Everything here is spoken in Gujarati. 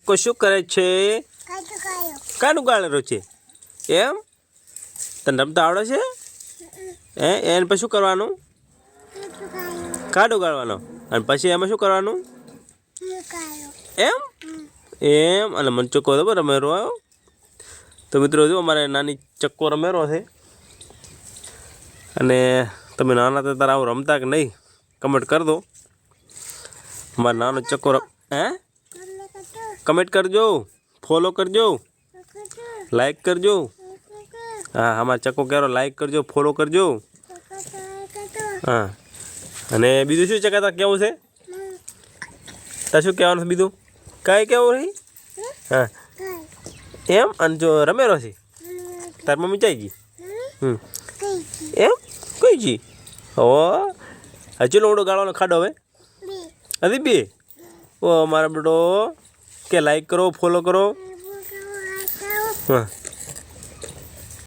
ચક્કો શું કરે છે? કાનું ગાળેલો છે એમ? તને રમતા આવડે છે? એને પછી શું કરવાનું? કાડો ગાળવાનો. અને પછી એમાં શું કરવાનું? એમ એમ. અને મને ચક્કો તો રમેરો આવ્યો. તો મિત્રો જો અમારે નાની ચક્કો રમેરો છે. અને તમે નાના હતા ત્યારે આવું રમતા કે નહીં કમેન્ટ કરી દો. મારો નાનો ચક્કો હે કમેન્ટ કરજો, ફોલો કરજો, લાઈક કરજો. હા અમારા ચક્કો કેરો લાઈક કરજો, ફોલો કરજો. હા અને બીજું શું ચકાતા કેવું છે? તાર શું કહેવાનું છે બીજું? કાંઈ કેવું રહી? હા એમ. અને જો રમેરો છે તાર મમ્મી ચાઈ ગઈ એમ કઈ જી હો હજુ લોડો ગાળવાનો ખાડો હવે હજી બે. ઓ મારા બેટો કે લાઈક કરો, ફોલો કરો. હા